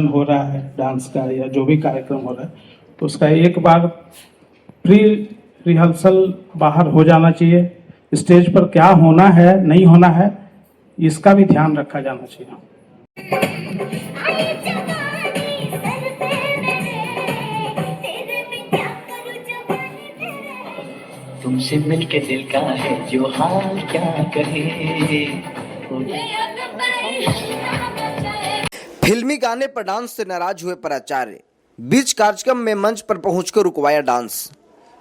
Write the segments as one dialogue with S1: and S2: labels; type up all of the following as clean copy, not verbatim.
S1: हो रहा है डांस का या जो भी कार्यक्रम हो रहा है तो उसका एक बार प्री रिहर्सल बाहर हो जाना चाहिए। स्टेज पर क्या होना है नहीं होना है इसका भी ध्यान रखा जाना चाहिए।
S2: तुमसे मिलके दिल का है जो हाल क्या कहे।
S3: फिल्मी गाने पर डांस से नाराज हुए प्राचार्य, बीच कार्यक्रम में मंच पर पहुंचकर रुकवाया डांस।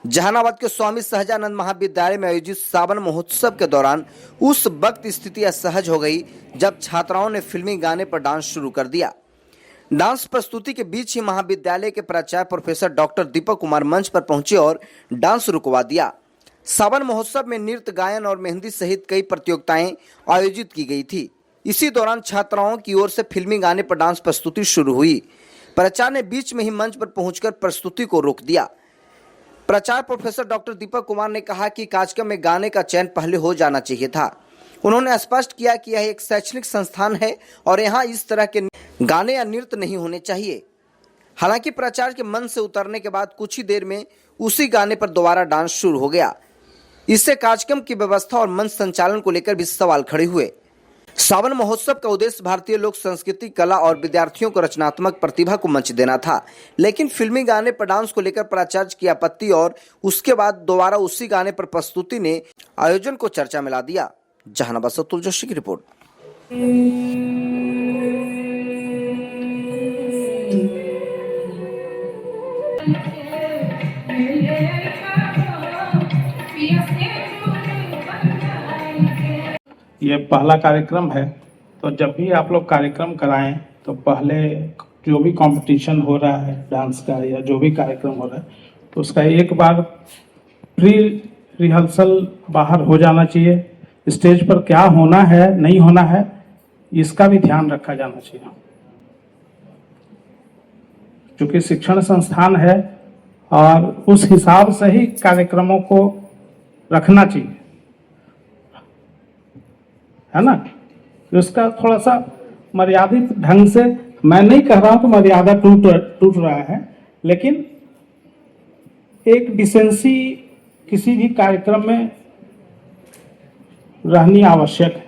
S3: जहानाबाद के स्वामी सहजानंद महाविद्यालय में आयोजित सावन महोत्सव के दौरान उस वक्त स्थिति असहज हो गई जब छात्राओं ने फिल्मी गाने पर डांस शुरू कर दिया। डांस प्रस्तुति के बीच ही महाविद्यालय के प्राचार्य प्रोफेसर डॉक्टर दीपक कुमार मंच पर पहुंचे और डांस रुकवा दिया। सावन महोत्सव में नृत्य, गायन और मेहंदी सहित कई प्रतियोगिताएं आयोजित की गई थी। इसी दौरान छात्राओं की ओर से फिल्मी गाने पर डांस प्रस्तुति शुरू हुई। प्राचार्य ने बीच में ही मंच पर पहुंचकर प्रस्तुति को रोक दिया। प्राचार्य प्रोफेसर डॉक्टर दीपक कुमार ने कहा कि कार्यक्रम में गाने का चयन पहले हो जाना चाहिए था। उन्होंने स्पष्ट किया कि यह एक शैक्षणिक संस्थान है और यहाँ इस तरह के गाने या नृत्य नहीं होने चाहिए। हालांकि प्राचार्य के मन से उतरने के बाद कुछ ही देर में उसी गाने पर दोबारा डांस शुरू हो गया। इससे कार्यक्रम की व्यवस्था और मंच संचालन को लेकर भी सवाल खड़े हुए। सावन महोत्सव का उद्देश्य भारतीय लोक संस्कृति, कला और विद्यार्थियों को रचनात्मक प्रतिभा को मंच देना था, लेकिन फिल्मी गाने पर डांस को लेकर प्राचार्य की आपत्ति और उसके बाद दोबारा उसी गाने पर प्रस्तुति ने आयोजन को चर्चा में ला दिया। जहानाबाद से अतुल जोशी की रिपोर्ट।
S1: ये पहला कार्यक्रम है तो जब भी आप लोग कार्यक्रम कराएं तो पहले जो भी कंपटीशन हो रहा है डांस का या जो भी कार्यक्रम हो रहा है तो उसका एक बार प्री रिहर्सल बाहर हो जाना चाहिए। स्टेज पर क्या होना है नहीं होना है इसका भी ध्यान रखा जाना चाहिए। क्योंकि शिक्षण संस्थान है और उस हिसाब से ही कार्यक्रमों को रखना चाहिए, है ना। उसका थोड़ा सा मर्यादित ढंग से, मैं नहीं कह रहा हूं कि मर्यादा टूट रहा है, लेकिन एक डिसेंसी किसी भी कार्यक्रम में रहनी आवश्यक है,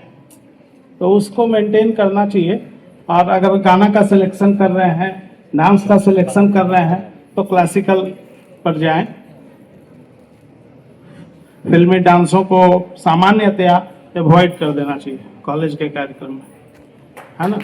S1: तो उसको मेंटेन करना चाहिए। और अगर गाना का सिलेक्शन कर रहे हैं, डांस का सिलेक्शन कर रहे हैं तो क्लासिकल पर जाएं। फिल्मी डांसों को सामान्यतया अवॉइड कर देना चाहिए कॉलेज के कार्यक्रम में, है ना।